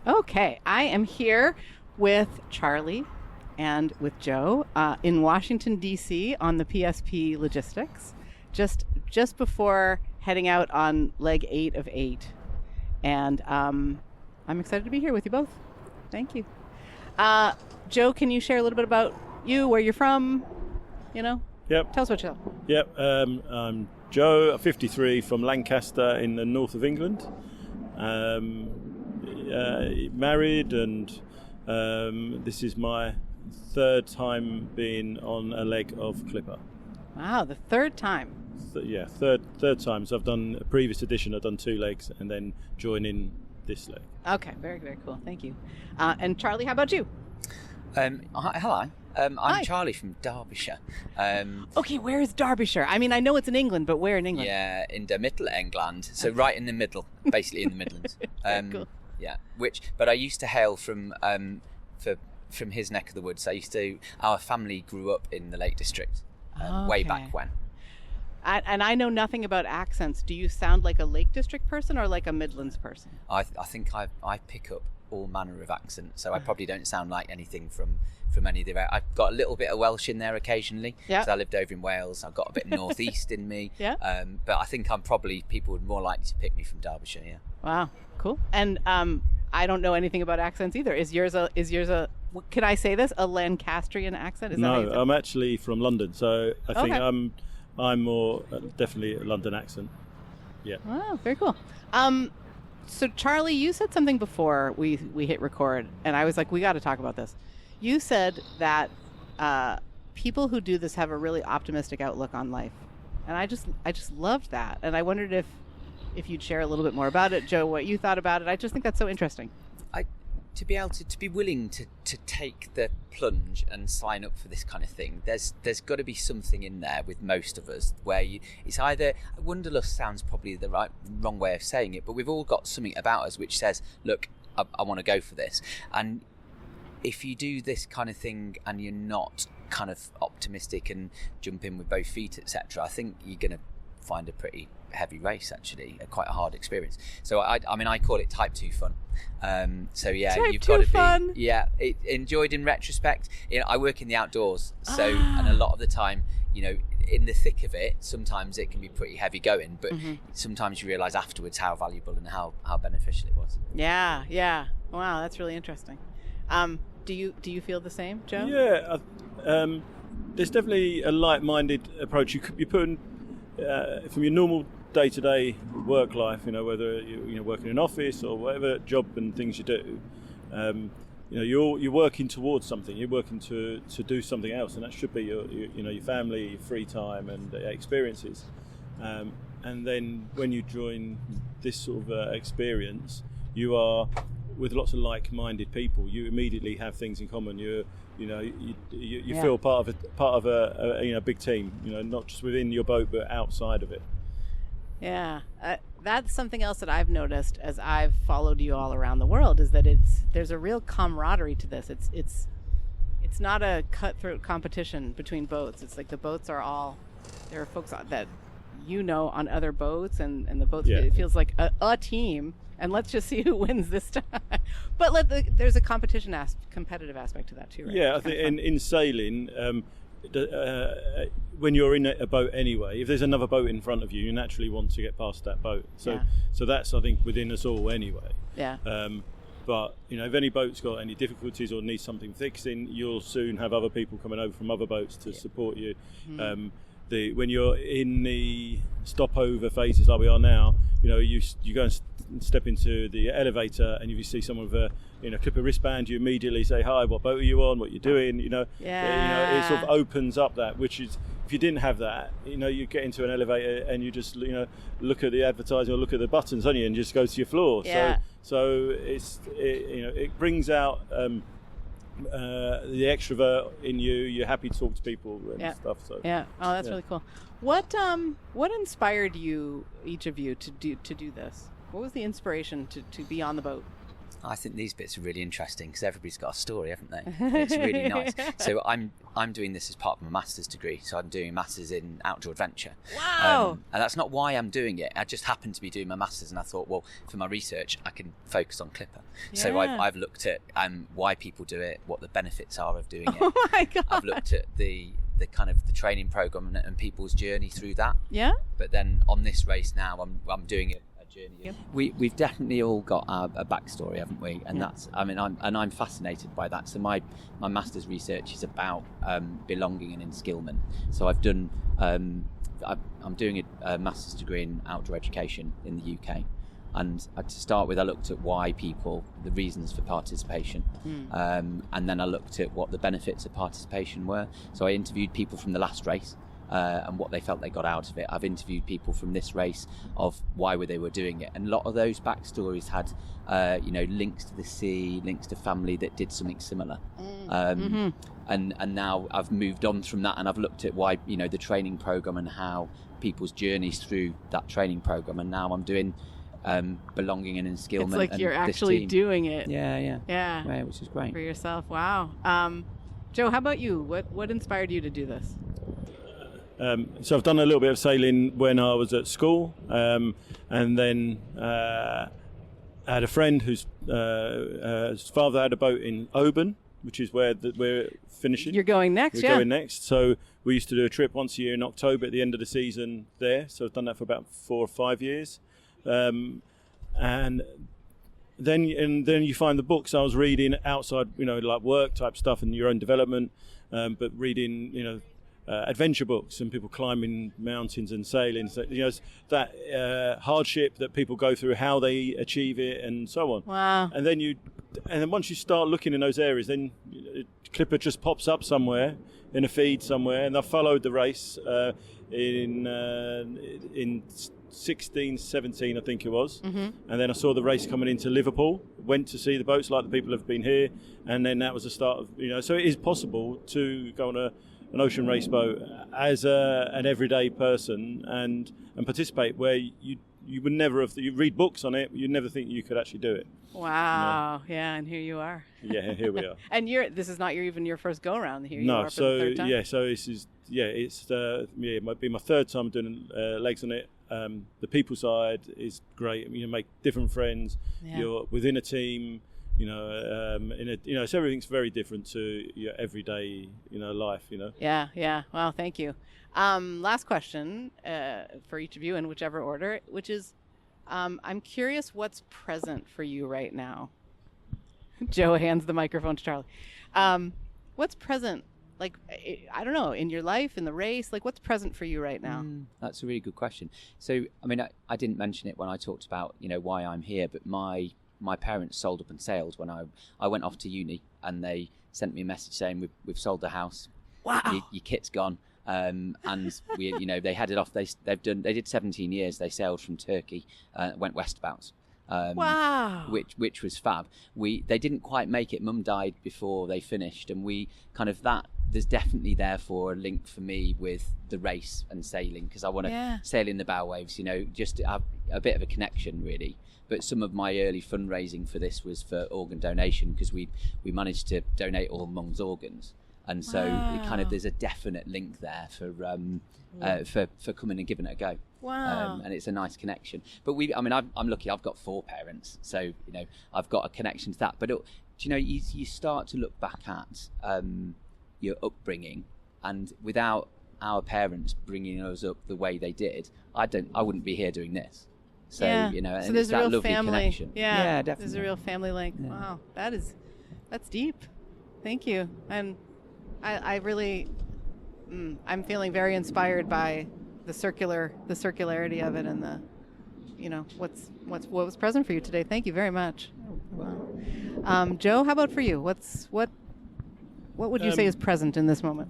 Okay, I am here with Charlie and with Joe in Washington, D.C. on the PSP Logistics, just before heading out on leg 8 of 8. And I'm excited to be here with you both. Thank you. Joe, can you share a little bit about you, where you're from? Yep. Tell us what you know. Yep. I'm Joe, 53, from Lancaster in the north of England. Married, and this is my third time being on a leg of Clipper. Wow, the third time. Third time. So I've done a previous edition. I've done 2 legs, and then join in this leg. Okay, very, very cool. Thank you. And Charlie, how about you? Hello. I'm Hi. Charlie from Derbyshire. Okay, where is Derbyshire? I mean, I know it's in England, but where in England? Yeah, in the middle of England. So right in the middle, basically in the Midlands. Cool. Yeah, but I used to hail from his neck of the woods. Our family grew up in the Lake District way back when. And I know nothing about accents. Do you sound like a Lake District person or like a Midlands person? I think I pick up all manner of accents, so I probably don't sound like anything from any of the. I've got a little bit of Welsh in there occasionally. Yeah. So I lived over in Wales. I've got a bit of northeast in me. Yeah. But I think people would more likely to pick me from Derbyshire. Yeah. Wow, cool. And I don't know anything about accents either. Is yours a? Can I say this? A Lancastrian accent? Is that how you say it? I'm actually from London, so I think Okay. I'm more definitely a London accent. Yeah. Wow, very cool. So Charlie, you said something before we hit record, and I was like, we got to talk about this. You said that people who do this have a really optimistic outlook on life, and I just loved that, and I wondered if you'd share a little bit more about it, Joe, what you thought about it. I just think that's so interesting. To be able to be willing to take the plunge and sign up for this kind of thing, there's got to be something in there with most of us where it's either wanderlust sounds probably the wrong way of saying it, but we've all got something about us which says, look, I want to go for this. And if you do this kind of thing and you're not kind of optimistic and jump in with both feet, etc., I think you're going to find a pretty heavy race, actually, quite a hard experience. So I call it type 2 fun. So yeah, Type you've 2 got to fun. be enjoyed in retrospect. I work in the outdoors, so and a lot of the time, in the thick of it, sometimes it can be pretty heavy going, but sometimes you realise afterwards how valuable and how beneficial it was. Yeah. Wow, that's really interesting. Do you feel the same, Joe? Yeah. There's definitely a like-minded approach. You put in, from your normal day-to-day work life, whether you're working in an office or whatever job and things you do, you're working towards something. You're working to do something else, and that should be your family, your free time, and experiences. And then when you join this sort of experience, you are with lots of like-minded people. You immediately have things in common. You feel part of a big team. Not just within your boat, but outside of it. Yeah, that's something else that I've noticed as I've followed you all around the world, is that there's a real camaraderie to this. It's not a cutthroat competition between boats. It's like the boats are all, there are folks that on other boats, and the boats, it feels like a team, and let's just see who wins this time. But there's a competitive aspect to that too, right? Yeah, I think in sailing, when you're in a boat anyway, if there's another boat in front of you, you naturally want to get past that boat. So that's, I think, within us all anyway. Yeah. But if any boat's got any difficulties or needs something fixing, you'll soon have other people coming over from other boats to support you. Mm-hmm. When you're in the stopover phases like we are now, you go and step into the elevator, and if you see someone with a Clipper wristband, you immediately say, hi, what boat are you on, what you're doing, it sort of opens up that, which is, if you didn't have that, you get into an elevator and you just look at the advertising or look at the buttons, don't you, and just go to your floor. So it brings out the extrovert in you. You're happy to talk to people and stuff. So that's really cool. What inspired you, each of you, to do this? What was the inspiration to be on the boat? I think these bits are really interesting because everybody's got a story, haven't they? And it's really nice. So I'm doing this as part of my master's degree. So I'm doing a master's in outdoor adventure. Wow! And that's not why I'm doing it. I just happened to be doing my master's, and I thought, well, for my research, I can focus on Clipper. Yeah. So I've looked at why people do it, what the benefits are of doing it. Oh my God! I've looked at the kind of the training program and people's journey through that. Yeah. But then on this race now, I'm doing it. Yep. We've definitely all got a backstory, haven't we? And that's, I mean, I'm fascinated by that. So my master's research is about belonging and enskillment. So I've done I'm doing a master's degree in outdoor education in the UK. And to start with, I looked at the reasons for participation, and then I looked at what the benefits of participation were. So I interviewed people from the last race. And what they felt they got out of it. I've interviewed people from this race of why they were doing it, and a lot of those backstories had, links to the sea, links to family that did something similar. And now I've moved on from that, and I've looked at why, the training program and how people's journeys through that training program, and now I'm doing belonging and enskillment. It's like and you're actually doing it. Yeah, which is great for yourself. Wow. Joe, how about you? What inspired you to do this? So I've done a little bit of sailing when I was at school, and then I had a friend whose father had a boat in Oban, which is where we're finishing. You're going next, We're going next. So we used to do a trip once a year in October at the end of the season there. So I've done that for about 4 or 5 years. And then you find the books I was reading outside, like work type stuff and your own development, but reading, adventure books and people climbing mountains and sailing. So, that hardship that people go through, how they achieve it, and so on. Wow! And then once you start looking in those areas, then Clipper just pops up somewhere in a feed somewhere. And I followed the race in 16, 17, I think it was. And then I saw the race coming into Liverpool. Went to see the boats like the people have been here, and then that was the start of So it is possible to go on an ocean race boat as an everyday person and participate where you would never have. You read books on it, you'd never think you could actually do it. Wow! Yeah, and here you are. Yeah, here we are. And this is not even your first go around. Here you are for the third time. So this is it might be my third time doing legs on it. The people side is great. You make different friends. Yeah. You're within a team. So everything's very different to your everyday, life. Yeah. Well, thank you. Last question for each of you in whichever order, which is, I'm curious what's present for you right now. Joe hands the microphone to Charlie. What's present? Like, I don't know, in your life, in the race, like what's present for you right now? That's a really good question. So, I mean, I didn't mention it when I talked about, why I'm here, but my parents sold up and sailed when I went off to uni, and they sent me a message saying we've sold the house. Wow. Your kit's gone. And we, they headed off. They did 17 years. They sailed from Turkey, went westbound. Wow. Which was fab. They didn't quite make it. Mum died before they finished, and we kind of there's definitely therefore a link for me with the race and sailing, because I want to sail in the bow waves, just to have a bit of a connection really. But some of my early fundraising for this was for organ donation, because we managed to donate all Mum's organs. And so it kind of, there's a definite link there for coming and giving it a go. Wow. And it's a nice connection. But I'm lucky. I've got 4 parents, so I've got a connection to that. But you start to look back at your upbringing, and without our parents bringing us up the way they did, I wouldn't be here doing this. So so there's that a real lovely family connection. Yeah, definitely. There's a real family link. Yeah. Wow, that's deep. Thank you. And I really, I'm feeling very inspired by the circularity of it, and what was present for you today. Thank you very much. Wow. Joe, how about for you? What would you say is present in this moment?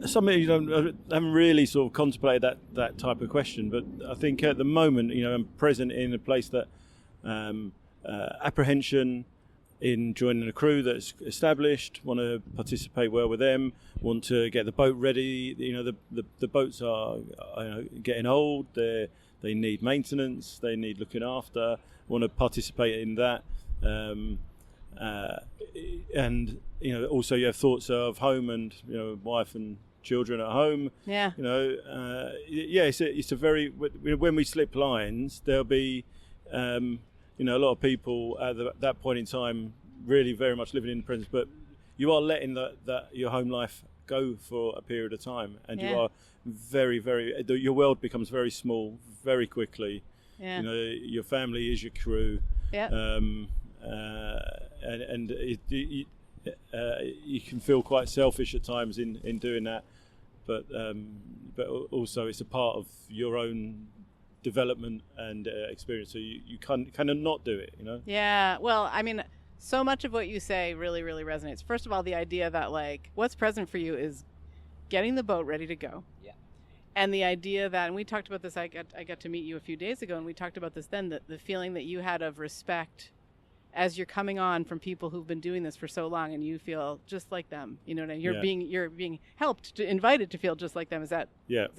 Something I haven't really sort of contemplated that type of question, but I think at the moment, I'm present in a place that apprehension in joining a crew that's established, want to participate well with them, want to get the boat ready. The boats are getting old. They need maintenance. They need looking after. Want to participate in that. And also you have thoughts of home and wife and children at home. Yeah. It's a very, when we slip lines, there'll be a lot of people at that point in time really very much living in the present, but you are letting that your home life go for a period of time, and you are very, very, your world becomes very small very quickly. Yeah. Your family is your crew. Yeah. And you can feel quite selfish at times in doing that, but also it's a part of your own development and experience, so you can't kind of not do it. Yeah. Well, I mean, so much of what you say really, really resonates. First of all, the idea that what's present for you is getting the boat ready to go. Yeah. And the idea that, and we talked about this, I got to meet you a few days ago, and we talked about this then, that the feeling that you had of respect as you're coming on from people who've been doing this for so long, and you feel just like them. You know what I mean? You're being helped, invited to feel just like them. Is that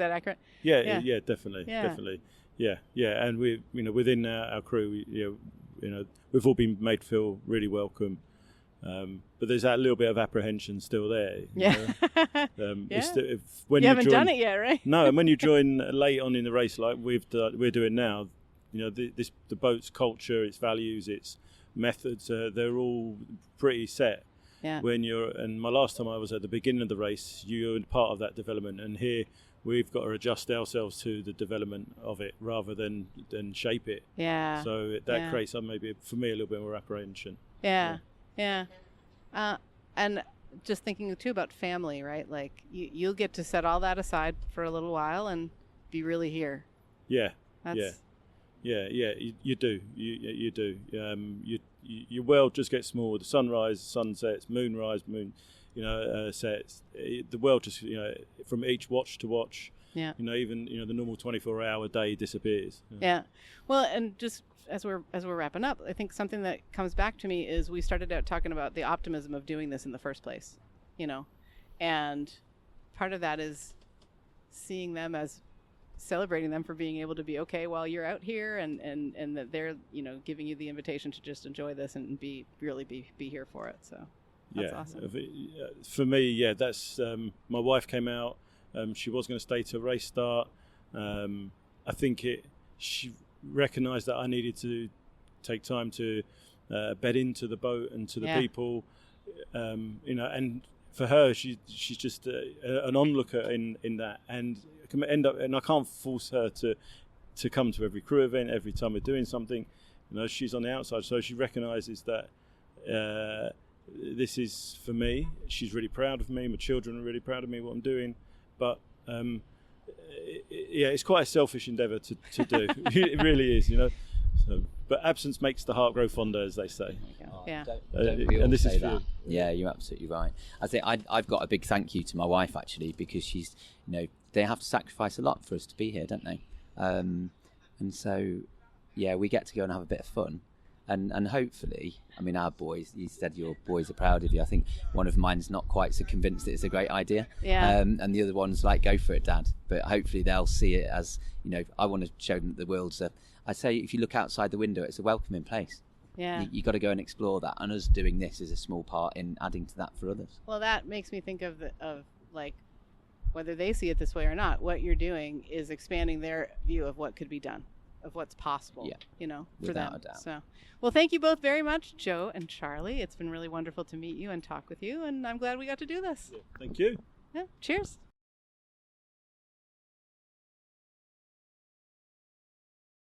accurate? Yeah, definitely. Yeah. And we, within our crew, we've all been made to feel really welcome. But there's that little bit of apprehension still there. Yeah. When you haven't done it yet, right? No, and when you join late on in the race, like we're doing now, the boat's culture, its values, its methods, they're all pretty set. Yeah. And my last time I was at the beginning of the race, you're part of that development, and here we've got to adjust ourselves to the development of it rather than shape it. Yeah. So that creates maybe for me a little bit more apprehension. Yeah. And just thinking too about family, right? Like you'll get to set all that aside for a little while and be really here. Yeah. You do. You do. Your world just gets smaller. The sunrise, sunsets, moonrise, sets. The world just, from each watch to watch. Yeah. Even the normal 24-hour day disappears. Yeah. Well, and just as we're wrapping up, I think something that comes back to me is we started out talking about the optimism of doing this in the first place, and part of that is seeing them as celebrating them for being able to be okay while you're out here, and that they're giving you the invitation to just enjoy this and be here for it. So that's awesome. For me, that's my wife came out. She was going to stay to race start. I think she recognised that I needed to take time to bed into the boat and to the people, and for her, she's just an onlooker in that, and can end up, and I can't force her to come to every crew event every time we're doing something. She's on the outside, so she recognises that this is for me. She's really proud of me. My children are really proud of me, what I'm doing, but it's quite a selfish endeavour to do. It really is, So, but absence makes the heart grow fonder, as they say. Yeah. Don't we all and this say is that? Yeah, you're absolutely right. I think I've got a big thank you to my wife, actually, because she's, they have to sacrifice a lot for us to be here, don't they? And so, we get to go and have a bit of fun. And hopefully, our boys, you said your boys are proud of you. I think one of mine's not quite so convinced that it's a great idea. Yeah. And the other one's like, go for it, Dad. But hopefully they'll see it as, I want to show them that the world's I say if you look outside the window, it's a welcoming place. Yeah. You got to go and explore that. And us doing this is a small part in adding to that for others. Well, that makes me think of whether they see it this way or not, what you're doing is expanding their view of what could be done, of what's possible, for without them. a doubt. So, well, thank you both very much, Joe and Charlie. It's been really wonderful to meet you and talk with you, and I'm glad we got to do this. Thank you. Yeah, cheers.